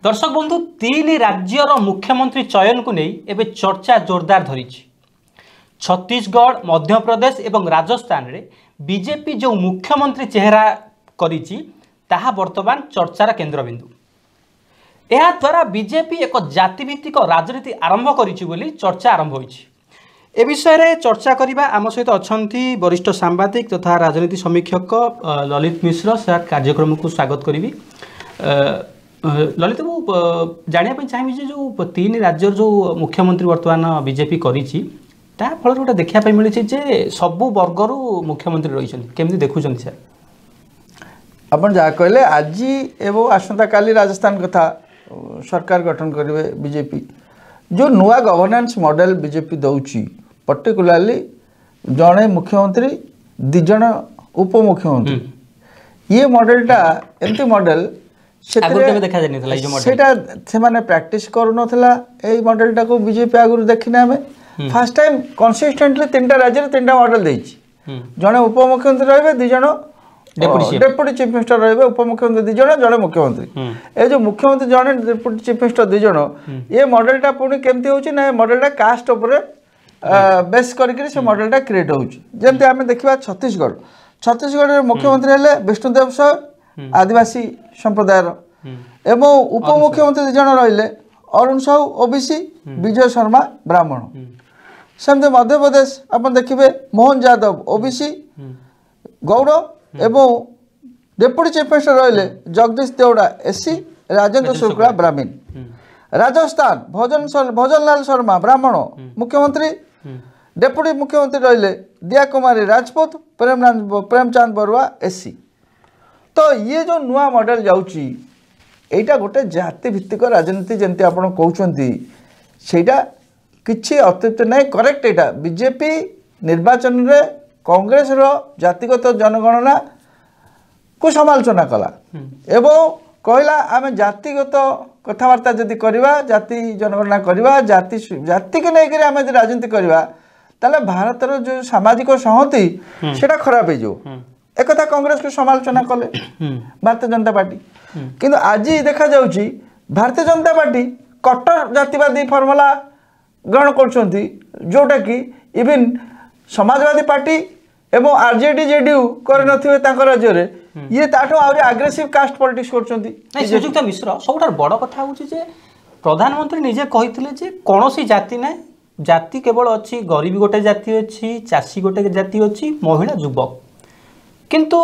दर्शक बंधु तीन राज्यर मुख्यमंत्री चयन को नहीं एवं चर्चा जोरदार धरी। छत्तीसगढ़, मध्य प्रदेश एवं राजस्थान रे बीजेपी जो मुख्यमंत्री चेहरा करिछि ताहा वर्तमान चर्चार केन्द्रबिंदु। यह द्वारा बीजेपी एक जातिभित्तिक राजनीति आरंभ करिछि बोली चर्चा आरंभ होइछि। ए विषय रे चर्चा करिबा आम सहित अछंती वरिष्ठ सांबादिक तथा राजनीति समीक्षक ललित मिश्र। सर कार्यक्रम को स्वागत करी। ललित बाबू जाना चाहिए जो तीन राज्यर जो मुख्यमंत्री वर्तमान बीजेपी करिछि ता फल गोटे देखा मिली जे सबु वर्गर मुख्यमंत्री रही केमती देखुं सर? अपन जहाँ कहले आज एवं आसंता काली राजस्थान कथा सरकार गठन करेंगे बीजेपी। जो नुआ गवर्नेंस मॉडल बीजेपी दौची पर्टिकुलाली जड़े मुख्यमंत्री दिजन उप मुख्यमंत्री ये मॉडलटा एमती मॉडल से प्रैक्टिस करूनला ये मॉडलटा को बीजेपी आगुरी देखने आम फर्स्ट टाइम कंसिस्टेंटली तीन राज्य तीन मॉडल देछि। जड़े उप मुख्यमंत्री रहे दिज डेप्यूटी चीफ मिनिस्टर रहे उप मुख्यमंत्री दिज जड़े मुख्यमंत्री ये जो मुख्यमंत्री जड़े डेप्यूटी चीफ मिनिस्टर दिज ये मॉडलटा पुणी केमती होछि ना मॉडलटा कास्ट उपर बेस करके से मॉडलटा क्रिएट होछि। जेमती आमे देखिबा छत्तीसगढ़ मुख्यमंत्री हेले विष्णुदेव साहू आदिवासी संप्रदायर एवं उप मुख्यमंत्री दिज रहिले अरुण साहू ओबीसी विजय शर्मा ब्राह्मण। सेमती मध्य प्रदेश अपन देखिए मोहन यादव ओबीसी गौड़ एवं डेप्यूटी चीफ मिनिस्टर रहिले जगदीश देवड़ा एससी राजेंद्र शुक्ला ब्राह्मण। राजस्थान भजनलाल शर्मा ब्राह्मण मुख्यमंत्री। डेप्यूटी मुख्यमंत्री रहिले दिया कुमारी राजपूत प्रेमचंद बरुआ एससी। तो ये जो नुआ मॉडल जाउची एटा गोटे जाति भित्तिक राजनीति जंती आपण कहउचंती सेटा किछि अतिरिक्त नहीं करेक्ट। एटा बीजेपी निर्वाचन रे कांग्रेस रो जातिगत जनगणना को समालोचना कला एवं कहला आम जातिगत कथबार्ता जदि करवा जाति जनगणना करवा जाति के नहीं आम राजनीति करवा ताले भारतर जो सामाजिक संहति सेटा खराब हो एक कांग्रेस को समालोचना कले भारतीय जनता पार्टी। किंतु आज देखा जाउची भारतीय जनता पार्टी कट्टर जातिवादी फर्मुला ग्रहण करछंती जोटा कि इवन समाजवादी पार्टी एवं आरजेडी जेडीयू कर नथिबे तांको राज्य रे ये ताठो आउरी एग्रेसिव कास्ट पॉलिटिक्स करछंती। नहीं सुजुक्त मिश्र सबुठार बड़ कथा होची जे प्रधानमंत्री निजे कहिथिले जे कोनोसी जाति नै जाति केवल अच्छी गरीब गोटे जाति अच्छी चाषी गोटे जाति अच्छी महिला युवक। किंतु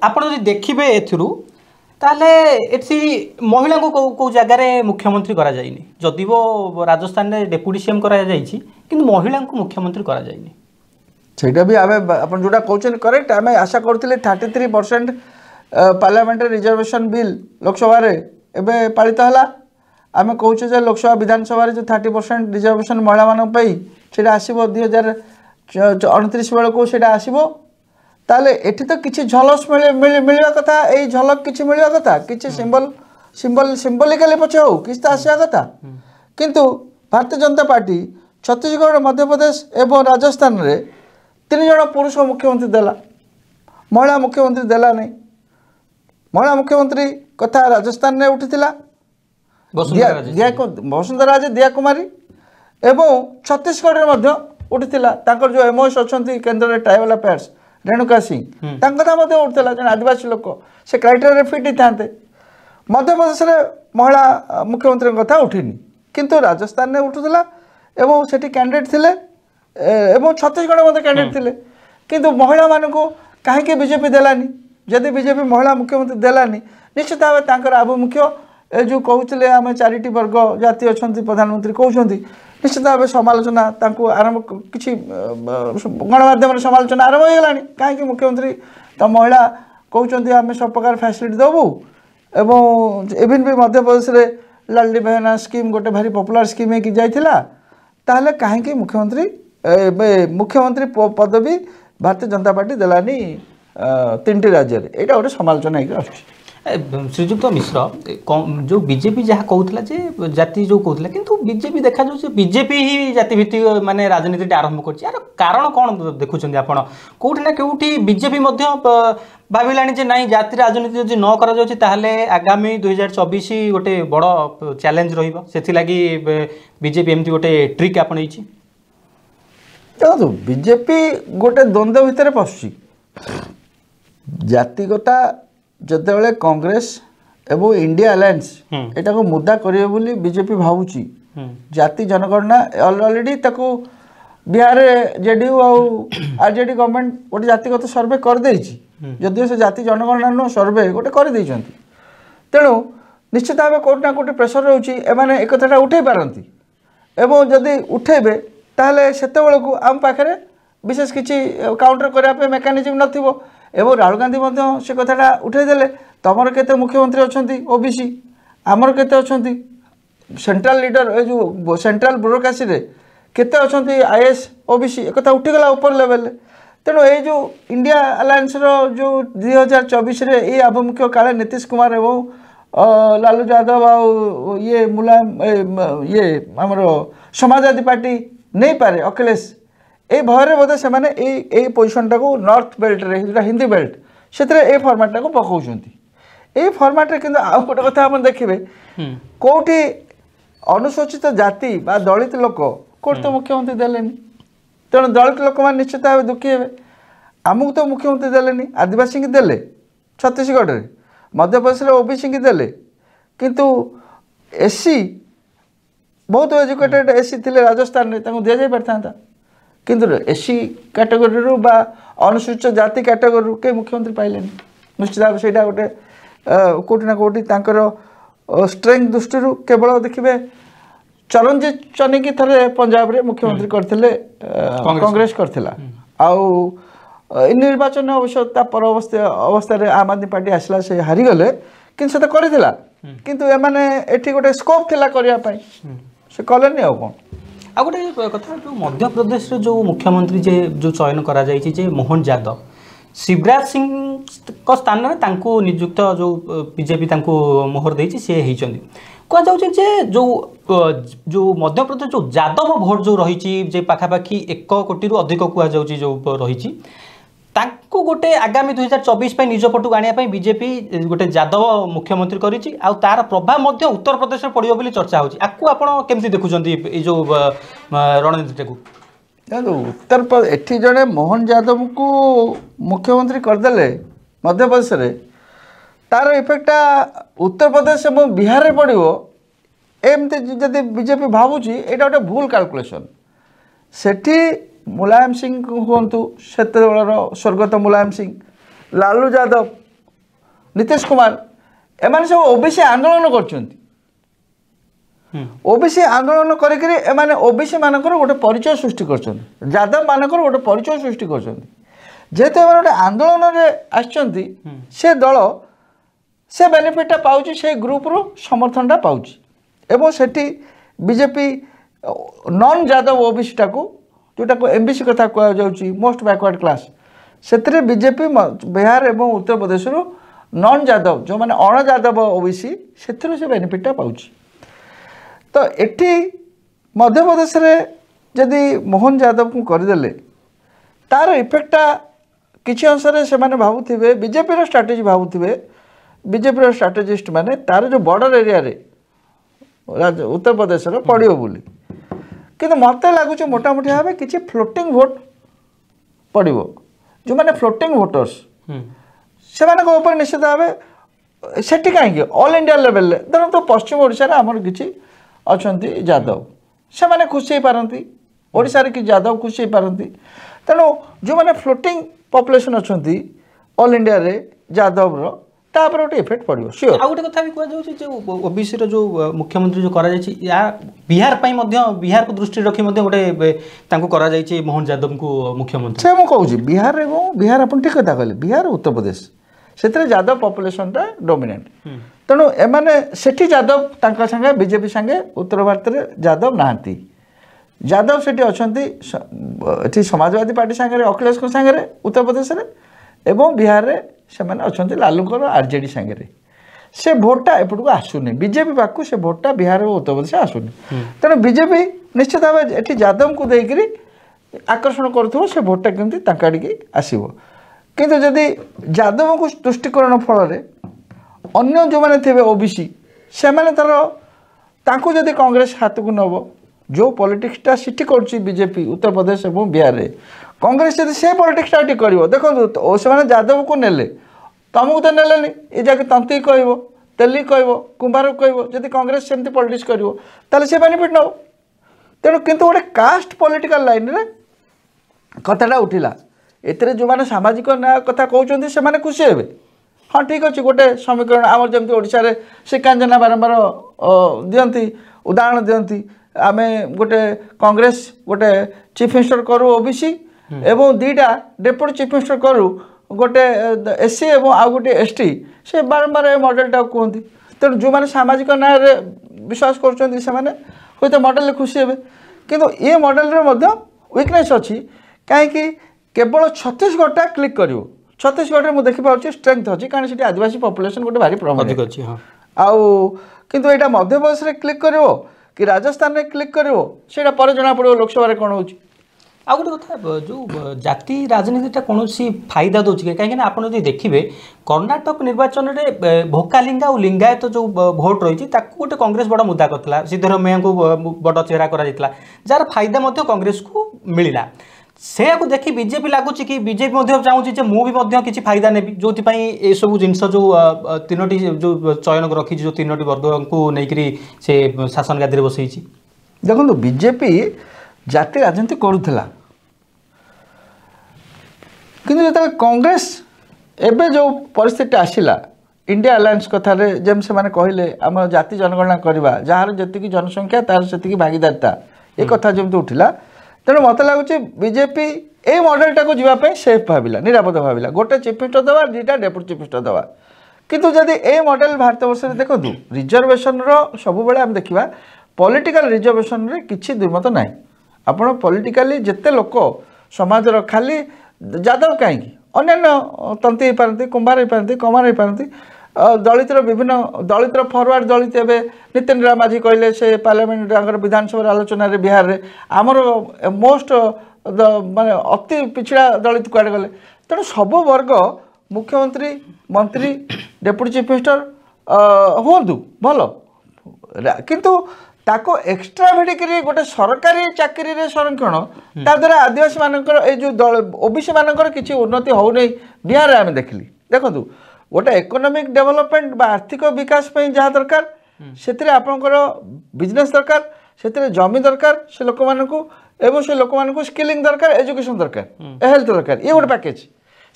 आपण जदि देखिबे एथुरु ताले एथि महिला को को जगह रे मुख्यमंत्री करा जाइनी जदि वो राजस्थान रे डेप्यूटी सीएम करा जाइछि किंतु महिला को मुख्यमंत्री करा जाइनी। सेटा भी आमे आपण जोटा कहउछन करेक्ट। आमे आशा करथिले 33% पार्लियामेंट्री रिजर्वेशन बिल लोकसभा रे एबे पालित हला। आमे कहउछे जे लोकसभा विधानसभा रे जो 30% रिजर्वेशन महिला मान पई सेटा आसीबो 2029 बेल को सेटा आसीबो। ताले एठी तो किछि झलस मिलवा कथा ए झलक किछि मिलवा कथा किछि सिंबलिकली पछे हो किछि त आसिया कथा। किंतु भारतीय जनता पार्टी छत्तीसगढ़ मध्य प्रदेश एवं राजस्थान रे 3 जण पुरुष मुख्यमंत्री देला महिला मुख्यमंत्री देला नहीं। महिला मुख्यमंत्री कथा राजस्थान रे उठिथिला वसुंधरा राजे दिया कुमारी एवं छत्तीसगढ़ रे उठिथिला तांकर जो एमओएस अछंती केंद्र रे ट्राइबल अफेयर्स रेणुका सिंह कथा उठा जन आदिवासी लोक से क्राइटेरिया फिट होते। मध्य प्रदेश में महिला मुख्यमंत्री कथा उठिनी किंतु राजस्थान में उठूला एवं सेठी कैंडिडेट थिले एवं छत्तीसगढ़ में कैंडिडेट थिले किंतु महिला मान को कहीं बीजेपी देलानी। जदि बीजेपी महिला मुख्यमंत्री देलानी निश्चित भाव तांकर आभिमुख्य ए जो कहते आम 4टी वर्ग जाति अच्छा प्रधानमंत्री कहते निश्चित भाव समालोचना आरंभ किसी गणमाध्यम समालोचना आरंभ हो गलानी कहीं मुख्यमंत्री तो महिला कहते आम सब प्रकार फैसिलिटी देवु एवं इवन भी मध्य प्रदेश में लाडली बहना स्कीम गोटे भारी पॉपुलर स्कीम है कि जाइथिला ताहले कहीं मुख्यमंत्री पदवी भारतीय जनता पार्टी देलानी 3टी राज्य में यहाँ गोटे समालोचना होगी। श्रीजुक्त मिश्र जो बीजेपी जहाँ कहूला जे जाति जो कहूला किंतु बीजेपी देखा जो बीजेपी ही जाति भित्तिक माने राजनीति आरंभ कर कारण कौन देखुं आप कौटी ना कौटी बीजेपी भाविलानी जे नाई जाति राजनीति जो न करा जाउछि ताहले आगामी 2024 गोटे बड़ चैलेंज रहिबो सेथिलागी बीजेपी एमती गोटे ट्रिक आपणैछि देखो बीजेपी गोटे द्वंद्व भितर पशुची जातिगता जतेबेले कांग्रेस एवं इंडिया अलायंस एटा को मुद्दा करिवे बोली बीजेपी भावुची जाति जनगणना ऑलरेडी ताको बिहार जेडीयू आरजेडी गवर्नमेंट गोटे जातिगत सर्वे कर देछि जदियो से जाति जनगणना नो सर्वे गोटे कर देछंती तेणु निश्चित भाव कोट ना कोटे प्रेशर रहउची एमाने एक कथाटा उठै पारंती एवं जदि उठेबे ताहले सेते बेलकू आम पाखरे विशेष किछि काउंटर करिया पे मेकानिज्म नथिबो एवं राहुल गांधी से कथाटा उठेदेले तुमर केते मुख्यमंत्री अच्छा ओबीसी आमर केते अच्छा सेंट्रल लीडर ए जो सेंट्रल ब्यूरोक्रेसी रे केते अच्छा आईएएस ओबीसी एक कथा उठीगला ऊपर लेवल तेणु ये जो इंडिया अलायंस रो जो 2024 रे ये आभिमुख्य काले नीतीश कुमार एवं लालू यादव आ ये मुलायम ये आमर समाजवादी पार्टी नहीं पारे अखिलेश ए भयर बोधे से पोजिशन टाक नॉर्थ बेल्ट रे जो हिंदी बेल्ट से फर्माट टाक पकाउछंती फर्माट रे किंतु आउ गोटे कथा हम देखिबे कोठी अनुसूचित जाति बा दलित लोक कोट तो मुख्यमंत्री देलेनी तेणु दलित लोक मान निश्चित भाव दुखी हे आमको तो मुख्यमंत्री देलेनी आदिवासी की देले छत्तीसगढ़ रे मध्य प्रदेश रे ओबीसी की देले किंतु एससी बहुत एजुकेटेड एससी थिले राजस्थान रे तांको दिया जाय परथांता किंतु एससी कैटेगोरी रु बा अनुसूचित जाति कैटेगोरी रु के मुख्यमंत्री पाइले निश्चित भाव से गोटे कोटी ना कोटी तांकर स्ट्रेंथ दृष्टि केवल देखिए चरणजीत चन्नी की थरे पंजाब रे मुख्यमंत्री करथिले कांग्रेस करथिला आउ निर्वाचन अवश्य पर अवस्था आम आदमी पार्टी आसला से हारी गले किंतु से तो करथिला किंतु एमाने एठी गोटे स्कोप थिला करिया पाई से कलेनी आ कोन आ गोटे कथा जो मध्य प्रदेश रे जो मुख्यमंत्री जे जो चयन करा जायछि जे मोहन यादव शिवराज सिंह को स्थान में तांको नियुक्त जो बीजेपी तांको मोहर देछि से हेइचंदी कह जाउछि जे जो जो मध्य प्रदेश जो यादव भोट जो रहिछि जे पाखापाखी 1 कोटी रु अधिक कह जाउछि जो रहिछि तांको गोटे आगामी 2024 पे निज पटु आनिया पे बीजेपी गोटे यादव मुख्यमंत्री करिछि आ तार प्रभाव मध्य उत्तर प्रदेश रे पड़ियो बोली चर्चा होछि आकु आपण केमति देखुचंदी ए जो रणनीति को उत्तर प्रदेश एठी जने मोहन यादव को मुख्यमंत्री करदेले मध्य प्रदेश रे तार इफेक्टा उत्तर प्रदेश और बिहार रे पड़ियो एमती जदि बीजेपी भावुची एटा गोटे भूल कैलकुलेशन सेठी मुलायम सिंह हुंतु सेतेबेलर स्वर्गत मुलायम सिंह लालू यादव नीतीश कुमार एमाने सब ओबीसी आंदोलन करछंती ओबीसी आंदोलन करिकरी एमाने ओबीसी मानकर गोटे परिचय सृष्टि करछंती यादव मानकर गोटे परिचय सृष्टि करछंती जेते एमाने गोटे आंदोलन रे आछंती से दल से बेनिफिटा पाउची से ग्रुप रो समर्थनटा पाउची एवं सेठी बीजेपी नॉन यादव ओबीसी टाको जोटा को एमबीसी कथा कह जाउची मोस्ट बैकवर्ड क्लास से बीजेपी बिहार एवं उत्तर प्रदेश रो नॉन यादव जो माने अण यादव ओबीसी से बेनिफिटा पाउची तो एठी मध्य प्रदेश रे जदि मोहन यादव को करदेले तार इफेक्टा किछि अंश रे से माने भाबुथिबे बीजेपी रो स्ट्रेटजी भाबुथिबे बीजेपी रो स्ट्रेटेजिस्ट माने तार जो बॉर्डर एरिया रे उत्तर प्रदेश रो पड़ियो बोली किंतु मत लगुच मोटामोटी भाव किसी फ्लोटिंग भोट पड़ो जो मैंने फ्लोटिंग भोटर्स से निश्चित भाव से कहीं ऑल इंडिया लेवल धर तो पश्चिम ओडिशा आमर किसी अच्छा यादव से मैंने खुशी हो पारती ओडिशा रे कि यादव खुशी हो पारती तेणु जो मैंने फ्लोटिंग पॉपुलेशन अच्छा ऑल इंडिया रे यादव रो तापर गोटे इफेक्ट पड़ो श्योर आ गोटे कथा भी कह जाउछि जो ओबीसी रो जो मुख्यमंत्री जो करा जायछि या बिहार पई मध्य बिहार को दृष्टि रखी मध्य गोटे तांको करा जायछि मोहन यादव को मुख्यमंत्री से मु कहूछि बिहार एवं बिहार अपन ठीक कथा कहले बिहार उत्तर प्रदेश सेतरे यादव पॉपुलेशन टा डोमिनेंट तेणु एमाने सेठी यादव तांका संगे बीजेपी संगे उत्तर भारत रे यादव नाहंती यादव सेठी अछंती एठी समाजवादी पार्टी संगे अखिलेश को संगे उत्तर प्रदेश रे एवं बिहार रे से माने अछंती लालू को आरजेडी संगे से भोटा एपटू आसुनी बीजेपी पाक से भोटा बिहार और उत्तर प्रदेश आसुनी तेणु बीजेपी निश्चित भाव ये यादव को देकर आकर्षण करुव से भोटा केमती आड़े आसो किंतु जदि यादव को तुष्टिकरण फल अन्य जो मैंने थे ओबीसी से तार जदि कांग्रेस हाथ को नब जो पॉलिटिक्सटा सीटी कर बीजेपी उत्तर प्रदेश और बिहार में कांग्रेस जब से पॉलिटिक्सटा कर देखो से यादव को नेले तुमको तो नेलेनि ये जाके तंती कह तेली कह कुंभार कह जब कांग्रेस सेमती पॉलिटिक्स कर से बेनिफिट नब तेणु किंतु गोटे कास्ट पॉलिटिकल लाइन रे कथाटा उठिला एथिरे जो माने सामाजिक न्याय कथा कहउचंती से माने खुशी हेबे हाँ ठीक अच्छे गोटे समीकरण आमर जमी ओडिशा रे श्रीकांत बारंबार दियंती उदाहरण दियंती आमे गोटे कांग्रेस गोटे चीफ मिनिस्टर करू ओबीसी एवं दीटा डेप्यूटी चीफ मिनिस्टर करू गोटे एससी एवं आउ गोटे एसटी से बारंबार मॉडलटा कहते तेणु जो मैंने सामाजिक न्याय रे विश्वास कर मॉडल खुशी हे किंतु ये मॉडल रे वीकनेस अच्छी कहीं केवल छत्तीसगढ़टा क्लिक कर छत्तीसगढ़ में देखिए स्ट्रेंथ अच्छी कारण से आदिवासी पॉपुलेशन गोटे भारी प्रभावित अच्छी आउ किंतु यहाँ मध्यप्रदेश में क्लिक कर कि राजस्थान में क्लिक कर पर जना पड़ो लोकसभा कौन हो आ गोटे कथा जो जाति राजनीतिटा कौन फायदा दूसरी कहीं आप देखिए कर्णाटक निर्वाचन में भोकालिंगा और लिंगायत जो भोट रही गोटे कांग्रेस बड़ मुद्दा करता सिद्धरमैया को बड़ चेहरा कर जार फायदा कांग्रेस को मिलला से देखी बीजेपी लगुच कि बीजेपी चाहूँ मुझे किसी फायदा नेबी जो ये सब जिनस जो तीनोटी जो चयन रखी जो तीनोटी वर्ग को लेकर से शासन गादी बसई देखो बीजेपी जाति राजनीति करूला किंतु जो कांग्रेस एबे जो परिस्थिति आसिला इंडिया अलायंस कथार जम से माने कहले आम जाति जनगणना करवा जार जी जनसंख्या तार से भागीदारिता ये कथा जमी उठिला तेणु मत लगुच बीजेपी ये मॉडलटा को जीवाई सेफ भाविला निरापद भाविला गोटे चीफ मिनिस्टर दवा दुईटा डेप्यूटी चीफ मिनिस्टर दवा किंतु जदि ए मॉडल भारत वर्ष में देखो रिजर्वेशन सब बेले आम देखा पॉलिटिकल रिजर्वेशन रे किछि दुर्मत ना आपण पॉलिटिकली जिते लोक समाज खाली यादव कहीं अन्य तंती हो पारती कुंभार हो पारती कमार हो पारती दलित विभिन्न दलित फरवर्ड दलित एवं नितिन राम माझी कहले से पार्लियामेंट विधानसभा आलोचन बिहार में आमर मोस्ट माने अति पिछड़ा दलित कुआड़े गले तेणु सब वर्ग मुख्यमंत्री मंत्री डेप्यूटी चीफ मिनिस्टर हूँ भल किंतु ताको एक्सट्रा भेटिकी गोटे सरकारी चाकरी रे संरक्षण ता द्वारा आदिवासी मानकर ए जो ओबीसी मानकर किसी उन्नति हो नहीं बिहार आम देखली देखो गोटे इकोनॉमिक डेवलपमेंट आर्थिक विकास जहाँ दरकार से आपंकर बिजनेस दरकार से जमी दरकार से लोक एवं से लोक स्किलिंग दरकार एजुकेशन दरकार हेल्थ दरकार ये गोटे पैकेज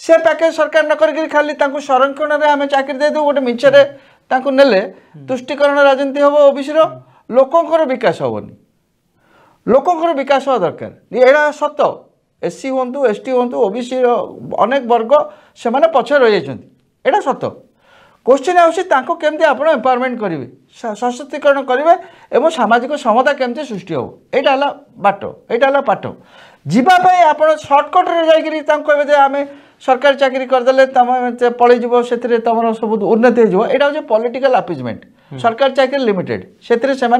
से पैकेज सरकार न करके खाली संरक्षण में आम चाकरी दे दो गोटे मिछरे नेले तुष्टिकरण राजनीति हम ओबीसी लोकंकर विकास हेनी लोकंकर विकास हवा दरकार यहाँ सत एससी हूँ एसटी हूँ ओबीसी अनेक वर्ग से पछे रही यहाँ सत क्वेश्चन आमती आप एम्पावरमेंट करेंगे सशक्तिकरण करेंगे और सामाजिक समता केमती सृष्टि हो यहाँ बाट यहाँ पाठ जीवाई आप सर्टकट्रे जाकि आम सरकारी चाकरी करदे तुम पलैज से तुम सब उन्नति हो यहाँ हूँ पॉलिटिकल अपिजमेंट सरकारी चाकरी लिमिटेड से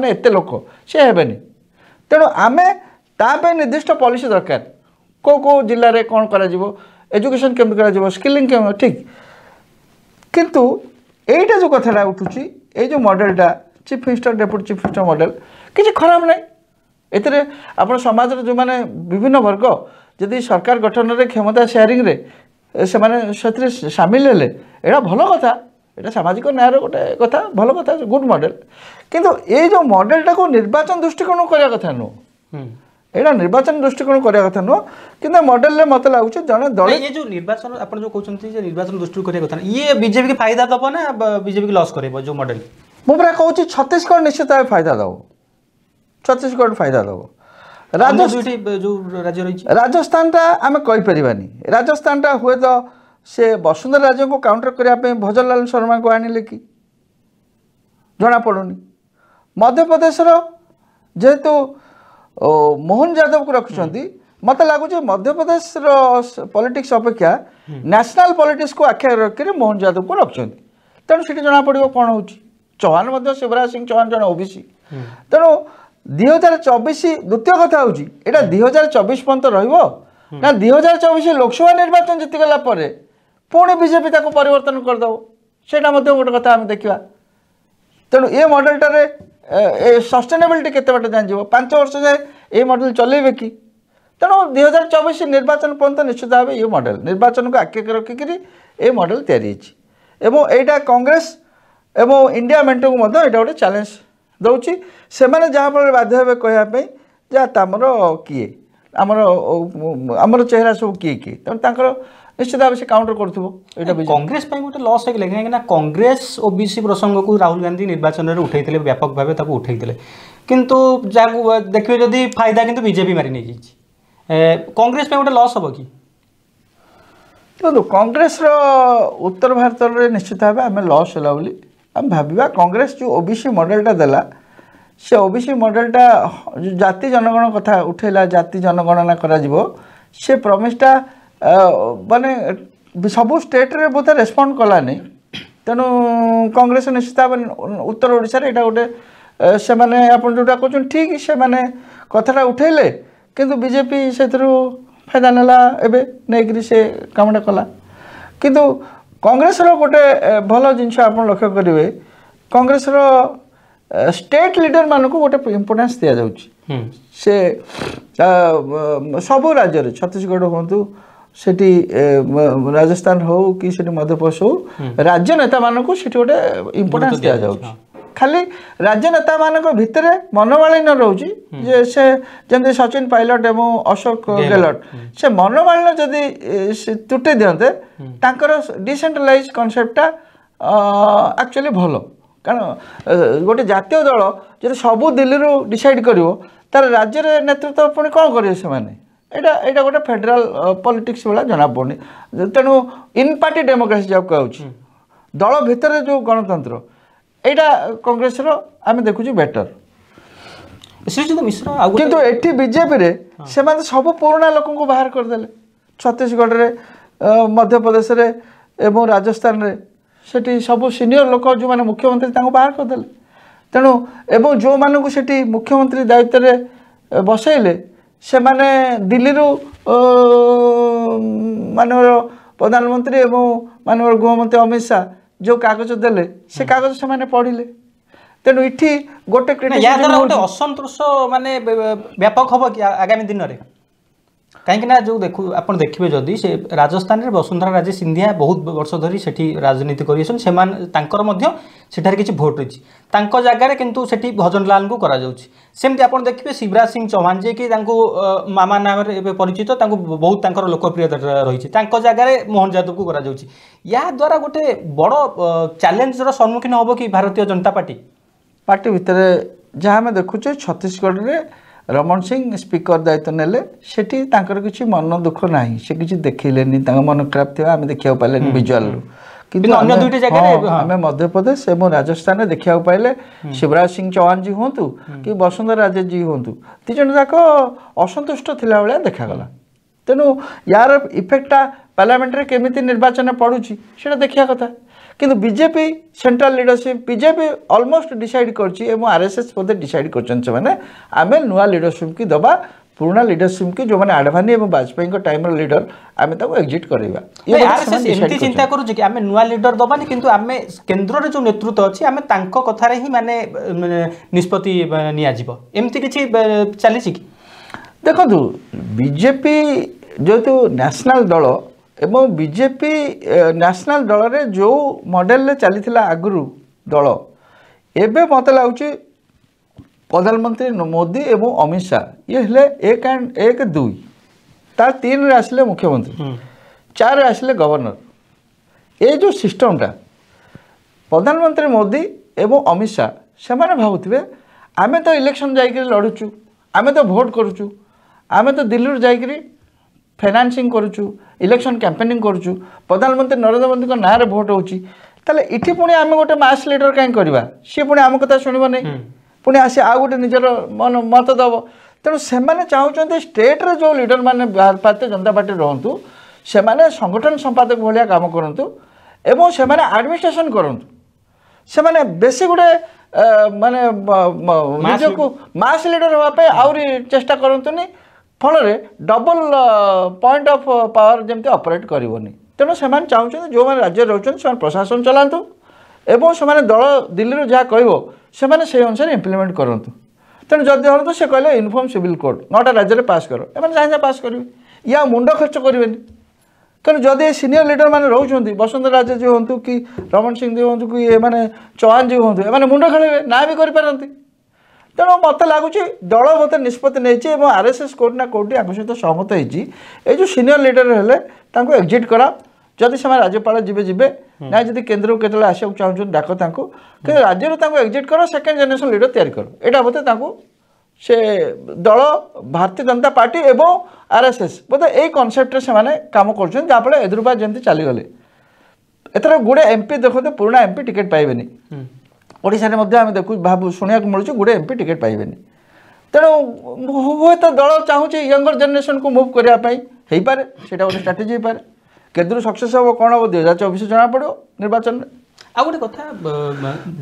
एत लोक सी हे तेणु आम ताप निर्दिष्ट पॉलिसी दरकार कौ जिले में कौन कर एजुकेशन केमती कर स्किलिंग केम ठीक किंतु एटा जो कथाटा उठुची ये जो मॉडलटा chief minister deputy chief minister model किसी खराब ना एथिरे आपण समाज जो माने विभिन्न वर्ग जदि सरकार गठन रे क्षमता शेयरिंग रे से माने सेथिरे शामिल हेले एटा भलो कथा एटा सामाजिक न्याय गोटे कथा भलो कथा गुड मॉडल किंतु ये जो मॉडलटा को निर्वाचन दृष्टिकोण करिया कथा नो यहाँ निर्वाचन दृष्टिकोण करिया कथा नुह कि मॉडल मत लगुच जड़े दल ये जो निर्वाचन आप कहते निर्वाचन दृष्टि करिया कथा ये बीजेपी की फायदा दब ना बीजेपी की लॉस करे जो मॉडल मुझे कहूँ छत्तीसगढ़ निश्चित भाव फायदा दब छत्तीसगढ़ फायदा दब राजस्थान आम कहीपरानी राजस्थान हुए तो से वसुंधरा राजे को काउंटर करने भजनलाल शर्मा को आनिले कि जना पड़ुनी मध्यप्रदेश जेहेतु मोहन यादव को रखुंट मत लगुच मध्यप्रदेश पॉलिटिक्स अपेक्षा नेशनल पॉलिटिक्स को आख्या रखिक मोहन यादव को रखुंट तेणु से जना पड़ो कौन हो चौहान शिवराज सिंह चौहान जन ओबीसी तेणु 2024 द्वितीय कथा हूँ यहाँ 2024 पर्यंत रहा 2024 लोकसभा निर्वाचन जीतीगला पुणी बीजेपी परिवर्तन करदेव से गोटे कथा आम देखा तेणु ये मॉडलटार सस्टेनेबिलिटी केते बाटे जान 5 वर्ष जाए ये मॉडल चलेबे कि तेणु 2024 निर्वाचन पर्यंत निश्चित भाव ये मॉडल निर्वाचन को आगे रखिक ये मॉडल या कांग्रेस एवं इंडिया मेंट को गोटे चैलेंज दौची से जहाँफल बाध्य हे कहवाई जा तमर किए आमर चेहरा सब किए किए तेनाली निश्चित भाव से काउंटर कर कांग्रेस गोटे लॉस है कहीं कांग्रेस ओबीसी प्रसंग को राहुल गांधी निर्वाचन में उठाई व्यापक भाव उठाई किंतु जहाँ देखिए जदि फायदा किंतु बीजेपी मारी नहीं कांग्रेस गोटे लॉस हम कि देखो कांग्रेस उत्तर भारत में निश्चित भाव आम लॉस है बोली आम भावा कांग्रेस जो ओबीसी मॉडलटा देला से ओबीसी मॉडलटा जो जाति जनगण कथा उठेला जाति जनगणना करा जिवो से प्रमिसटा माने सबू स्टेट रे बोधे रेस्पॉन्ड कलानी तेणु कांग्रेस निश्चित भाव उत्तर ओडिशा रे एटा गोटे से माने आपन जोटा कहछन ठीक से माने कथाटा उठेले किंतु बीजेपी से फायदा नेला एबे नेकरी से कामटा कला किंतु कांग्रेस रो गोटे भल जिनस आप लक्ष्य करेंगे कांग्रेस रो स्टेट लीडर मान को गोटे इम्पोर्टेंस दि जाऊँगी से सबू राज्य छत्तीसगढ़ हूँ सेठी राजस्थान हो कि मध्य प्रदेश हो राज्य नेता मान को गोटे इम्पोर्टेंस दि जाऊँगी खाली राज्य नेता मान भितर मनोमालिन्य रोचे जे से जमी सचिन पायलट एवं अशोक गहलोत से मनोमालिन्य जदि तुटे दिंते डिसेंट्रलाइज कॉन्सेप्टटा एक्चुअली भल कारण गोटे जातीय दल जो सबू दिल्ली डिसाइड कर तार राज्य नेतृत्व पुणी कौन करेंगे से गोटे फेडराल पॉलिटिक्स भाया जना पड़नी तेणु इन पार्टी डेमोक्रेसी जब कहूँ दल भितर जो गणतंत्र यहाँ कांग्रेस आम देखु बेटर श्रीजित मिश्र किंतु एठी बीजेपी रे से सब पुराना लोक को बाहर करदे छत्तीसगढ़ रे मध्य प्रदेश रे एवं राजस्थान रे सेठी सब सीनियर लोक जो माने मुख्यमंत्री तांको बाहर करदे तेणु एवं जो मानू सेठी मुख्यमंत्री दायित्व रे बसैले से माने दिल्ली रू मानवर प्रधानमंत्री एवं मानवर गृहमंत्री अमित शाह जो कागज देले से कागज से माने पढ़िले तेणु इठी गोटे गोटे असंतोष माने व्यापक हम कि आगामी दिन में कहीं जो देखु आप देखिए जदि से राजस्थान में वसुंधरा राजे सिंधिया बहुत वर्ष धरी सेठी राजनीति कर किसी भोट रही जगार किंतु सेठी भजन लाल को करा सेमती आप देखिए शिवराज सिंह चौहान जी कि मामा नाम परिचित बहुत लोकप्रियता रही जगार मोहन यादव को करा या द्वारा गोटे बड़ चैलेंजर सम्मुखीन हम कि भारतीय जनता पार्टी भितर जहाँ आम देखुचे छत्तीसगढ़ में रमण सिंह स्पीकर दायित्व नेले सेठी तांकर किसी मन दुख ना से किसी देखिलेनी मन खराब थी आम देखा पारे विजुआल किंतु आम मध्य प्रदेश और राजस्थान में देखा पाइले शिवराज सिंह चौहान जी हूँ कि वसुंधरा राजे जी हूँ दी जन जाक असंतुष्ट थिला भाया देखागला तेणु यार इफेक्टा पार्लियामेंट रे केमिति निर्वाचन पड़ुची सेटा देखिया कथा किंतु BJP central leadership BJP almost decide करछि एवं आरएसएस बोधे डिसाइड करछन से माने आमे नुआ लीडरशिप की दबा पुराना लीडरशिप की जो माने आडवाणी एवं वाजपेयी को टाइम रो लीडर आमे ताको एग्जिट करैबा ये आरएसएस एमती चिंता करू जे कि आमे नुआ लीडर दबानी किंतु आमे केंद्र रे जो नेतृत्व अछि आमे तांको कथा रे ही माने निष्पत्ति निया जीवो एमती किछि चली छि कि देखो बीजेपी जो नेशनल दल एवं बीजेपी नेशनल दल रे जो मॉडल रे चली आगु दल एबे मत लगुच प्रधानमंत्री मोदी एवं अमित शाह ये हेले एक दुई तार 3 रे आसिले मुख्यमंत्री 4 रे आसिले गवर्नर ये जो सिस्टमटा प्रधानमंत्री मोदी एवं अमित शाह से माने भावुथिबे आमे तो इलेक्शन जाइकरी लड़ुचु आमे तो भोट करूचु आमे तो दिल्ली जाइकरी फाइनेंसिंग करुचु इलेक्शन कैंपेनिंग करुचु प्रधानमंत्री नरेंद्र मोदी को नारे भोट होची ताले इठी पुणी आमे गोटे मास लीडर कहीं करवा सी पुणी आम कथा शुणव नहीं पुणी आसी आ गोटे निजर मन मत दब तेणु से चाहते स्टेट रे जो लीडर मैंने भारतीय जनता पार्टी रहतु से संगठन संपादक भाया काम करूँ এবং সেমানে আডমিনিস্ট্রেশন করନ୍ତୁ ସେମାନେ ବେଶୀ ଗୋଟେ ମାନେ ନିଜକୁ ମାସ୍ ଲିଡର ହେବା ପାଇଁ ଆହୁରି ଚେଷ୍ଟା କରନ୍ତୁନି ଫଳରେ ଡବଲ ପଏଣ୍ଟ ଅଫ୍ ପାୱାର ଯେମିତି ଅପରେଟ୍ କରିବନି ତେଣୁ ସେମାନେ ଚାହୁଁଛନ୍ତି ଯେଉଁମାନେ ରାଜ୍ୟରେ ରହୁଛନ୍ତି ସେମାନେ ପ୍ରଶାସନ ଚଲାନ୍ତୁ ଏବଂ ସେମାନେ ଦଳ ଦିଲ୍ଲୀରୁ ଯାହା କହିବ ସେମାନେ ସେହି ଅନୁସାରେ ଇମ୍ପ୍ଲିମେଣ୍ଟ କରନ୍ତୁ ତେଣୁ ଯଦି ଧରନ୍ତୁ ସେ କହିଲେ ୟୁନିଫର୍ମ ସିଭିଲ କୋଡ୍ 9ଟା ରାଜ୍ୟରେ ପାସ୍ କର ଏମାନେ ଚାହିଁଲେ ପାସ୍ କରିବେ ୟା ମୁଣ୍ଡ ଖର୍ଚ୍ଚ କରିବେନି ତେଣୁ ଯଦି ଏ ସିନିୟର ଲିଡର ମାନେ ରହୁଛନ୍ତି ବସନ୍ତ ରାଜେ जी ହୁଅନ୍ତୁ କି ରମଣ ସିଂ जी ହୁଅନ୍ତୁ କି ଏମାନେ ଚୌହାନ जी ହୁଅନ୍ତୁ ଏମାନେ ମୁଣ୍ଡ ଖେଳିବେ ନାଁ ବି କରିପାରନ୍ତି ତେଣୁ ମୋତେ ଲାଗୁଛି ଦଳ ମୋତେ ନିଷ୍ପତ୍ତି ନେଇଛି ଏବଂ ଆର୍ଏସ୍ଏସ୍ କୋଉଠି ନା କୋଉଠି ଆଙ୍କ ସହିତ ସହମତ ହେଇଛି ଏଇ ଯେଉଁ ସିନିୟର ଲିଡର ହେଲେ ତାଙ୍କୁ ଏକ୍ଜିଟ୍ କରା ଯଦି ସେମାନେ ରାଜ୍ୟପାଳ ଯିବେ ନା ଯଦି କେନ୍ଦ୍ରକୁ କେତେବେଳେ ଆସିବାକୁ ଚାହୁଁଛନ୍ତି ଡାକ ତାଙ୍କୁ କିନ୍ତୁ ରାଜ୍ୟରୁ ତାଙ୍କୁ ଏକ୍ଜିଟ୍ କର ସେକେଣ୍ଡ ଜେନେରେସନ୍ ଲିଡର ତିଆରି କର ଏଇଟା ବୋଧେ ତାଙ୍କୁ से दल भारतीय जनता पार्टी एवं आरएसएस बोधे यही कनसेप्ट से काम कर एदुरपा जमी चलीगले एथर गुड़े एमपी देखते पुराना एमपी टिकेट पाइबे ओडिशा रे देखु भाव शुणा मिलूँ गुड़े एमपी टिकेट पाइबे तेणु हे तो दल चाहूँगी यंगर जेनेरेशन को मुव करने हो पारे से गोटे स्ट्राटेजी हो पारे केन्द्र सक्सेस हम कौन हम 2024 जना पड़ो निर्वाचन में आ गोटे कथा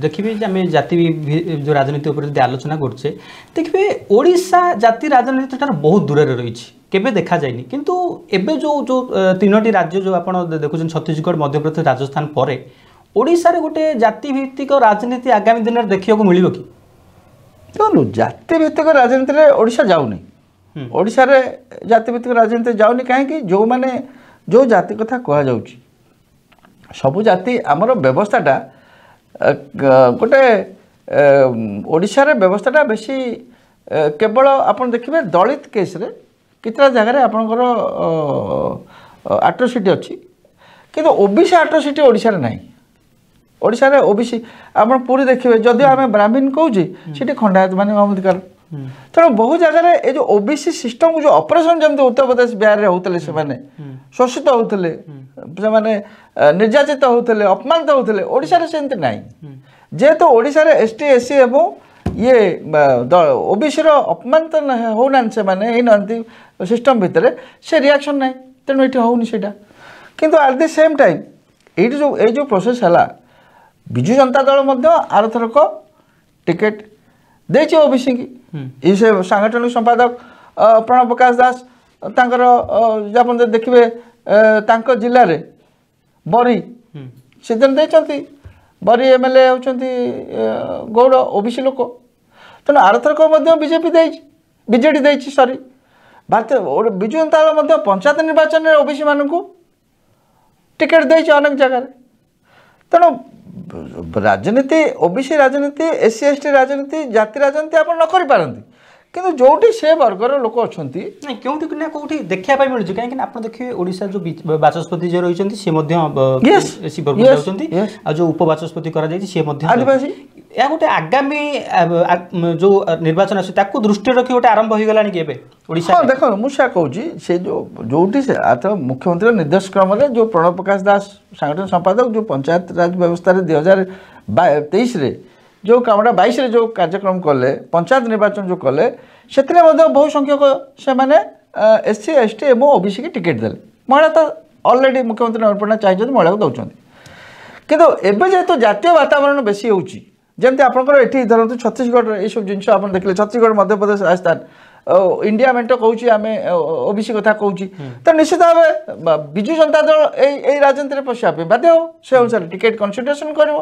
देखिए आम जाति जो राजनीति उपर आलोचना करछे देखिए ओडिशा जाति राजनीति ठार बहुत दूर रही केबे देखा जायनि किंतु एबे जो जो तीनोटी राज्य जो आपण देखुछन छत्तीसगढ़ मध्य प्रदेश राजस्थान परे ओडिशा रे गोटे जाति भित्तिक राजनीति आगामी दिन देखियो को मिलिबो कि देखो जाति भित्तिक राजनीति रे ओडिशा जाउनी ओडिशा रे जाति भित्तिक राजनीति जाउनी काहे कि जो माने जो जाति कथा कहा जाउची सबु जाति आमर व्यवस्थाटा गोटे ओडिशा रे व्यवस्थाटा बेसी केवल आपन देखिबे दलित केस रे कितना जगह रे आपनकर एट्रोसिटी अछि किंतु ओबीसी एट्रोसिटी ओडिशा रे नाही ओडिशा रे ओबीसी आपन पूरी देखिबे जदि आमे ब्राह्मण कहूची सेठी खंडायत माने अधिकार तेणु बहु जगह ये जो ओबीसी सिस्टम जो ऑपरेशन जमी उत्तर प्रदेश बिहार में होते से शोषित होते निर्याचित होते अपमानित होते ओडिशा रे सेमती नहीं जेहेतु ओडिशा रे एसटी एससी एवं ये ओबीसी अपमानित होना से सिस्टम भितर से रिएक्शन ना तेणु ये होनी से किंतु एट द सेम टाइम ये जो प्रोसेस है विजु जनता दल आरथरक टिकेट देछि ओबीसी की से सांगठनिक संपादक प्रणव प्रकाश दास तांकर आपण देखिबे तांको जिल्ला रे बरी सीजन देचंती बरी एमएलए होचंती गौड़ ओबीसी लोक तेणु आरथरक मध्य बीजेपी देछि बीजेडी देछि सॉरी भारतीय विजु जनता दल मध्य पंचायत निर्वाचन रे ओबीसी मानकू टिकेट देछि अनेक जगह तेणु राजनीति ओबीसी राजनीति एससी एसटी राजनीति जाति राजनीति आप न करि पारंती किंतु जोटी से वर्गर लोक अछंती नहीं क्योंटी ना कोठी देखिया पाइ मिलु काहे कि आपण देखिए ओडिसा जो बाचस्पति जे रहिसंती से मध्य एससी वर्ग जाउसंती आ जो उपबाचस्पति करा जाई से मध्य आदिवासी या गोटे आगामी जो निर्वाचन अछि ताकू दृष्टि रखि गोटे आरंभ होई गलानी केबे ओडिसा हां देखो मुसा कहूची से जोटी से आतो मुख्यमंत्री निर्देश क्रम रे जो प्रणव प्रकाश दास संगठन संपादक जो पंचायत राज व्यवस्था रे 2023 रे जो कामटा 22 रे जो कार्यक्रम कले पंचायत निर्वाचन जो कले सेतरे मध्ये बहु संख्यक से माने एससी एसटी एवं ओबीसी की टिकेट देले महिला तो ऑलरेडी मुख्यमंत्री नवीन पटनायक चाहिए महिला को दौरान किंतु एबे जेहेतु जातीय वातावरण बेसी होउची जमती आपनकर एठी धरतु छत्तीसगढ़ ये सब जिनस आपन देखले छत्तीसगढ़ मध्य प्रदेश राजस्थान इंडिया मेंट कहूची आमे ओबीसी कथा कहूची तो निश्चित भाव विजु जनता दल ए राजनीति रे पशिया पे बाध्य हो से अनुसार टिकेट कंसिडरेशन करबो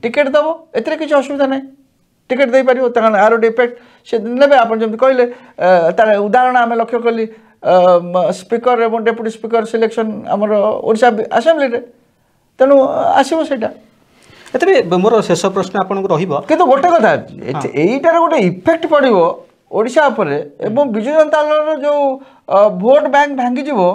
टिकेट दबो एतरे किछ असुविधा नै टिकेट दे पारिबो तखन आरो इफेक्ट से नेबे आपन जमती कहले तार उदाहरण आमे लक्ष्य कली स्पीकर एवं डेप्यूटी स्पीकर सिलेक्शन हमर ओडिशा असेंबली रे तेनु आसीबो सेटा एतबे मोर शेष प्रश्न आपन को रहिबो किंतु गोटे कथा एइटार गोटे इफेक्ट पड़िबो ओडिशा उपरे एवं विजु जनता दल जो भोट बैंक भांगी जीवो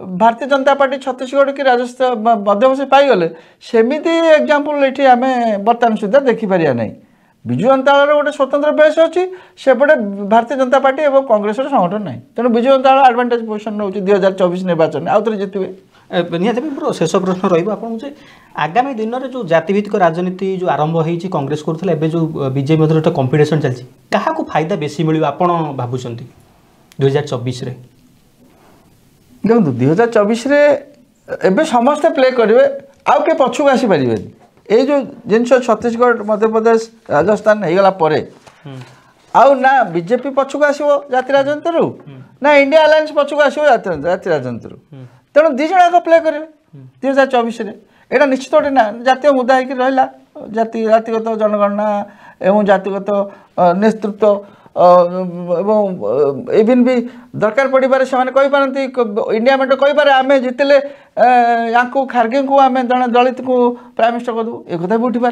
भारतीय जनता पार्टी छत्तीसगढ़ की राजस्थान मध्यप्रदेश पाई गले सेमिति एग्जांपल एठी आमे वर्तमान सुधा देखि पारिया नै विजु जनता दल गोटे स्वतंत्र बेस अछि सेपटे भारतीय जनता पार्टी एवं कांग्रेस संगठन नै तेणु विजु जनता दल एडवांटेज पोजिशन नउछि 2024 निर्वाचन आउतरे जितबे निहाती मोर शेष प्रश्न रही आपको आगामी दिन में जो जातिभित्तिक राजनीति जो आरंभ होती कांग्रेस करुला एवं जो बीजेपी मध्य गोटे कंपिटिशन चलती क्या फायदा बेसी मिल आपड़ भावुं 2024 देखो 2024 एबे समस्ते प्ले करेंगे आउ के पछुक आसी परिबेनी ए जो जिनस छत्तीसगढ़ मध्यप्रदेश राजस्थान होगला आउ ना बीजेपी पछुक आसो जाति राजनीति ना इंडिया अलायंस पछुक आसो जाति राजनीति तेणु दी जन प्ले करेंगे 2024 यहाँ निश्चित गोटे ना जातीय मुद्दा होकर रहा जातिगत जनगणना एवं जातिगत नेतृत्व इवन भी दरकार पड़े से कहींपारती इंडिया मेट कहींपारे आम जितले या खारगे को आम जड़े दलित को प्राइम मिनिस्टर करदू एक भी उठिपे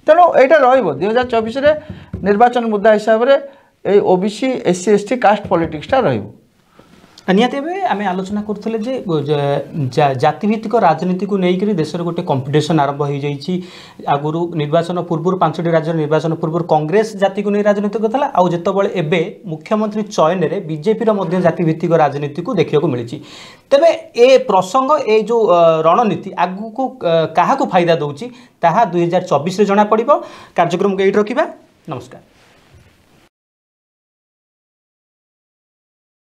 तेणु यहाँ रो2024 निर्वाचन मुद्दा हिसाब से ओबीसी एससी एसटी कास्ट पॉलिटिक्सटा रही निहती आम आलोचना करुले जातिभित्तिक राजनीति को लेकर देश में गोटे कंपिटिशन आरंभ हो जाइए आगुरी निर्वाचन पूर्व 5टी राज्य निर्वाचन पूर्व कांग्रेस जाति को नहीं राजनीति करता आउ जितेबाला एवं मुख्यमंत्री चयन में बीजेपी जातिभित्तिक राजनीति को देखा मिली तेरे ए प्रसंग ए जो रणनीति आगू को क्या फायदा दूसरी 2024 जना पड़ कार्यक्रम को ये रखा नमस्कार।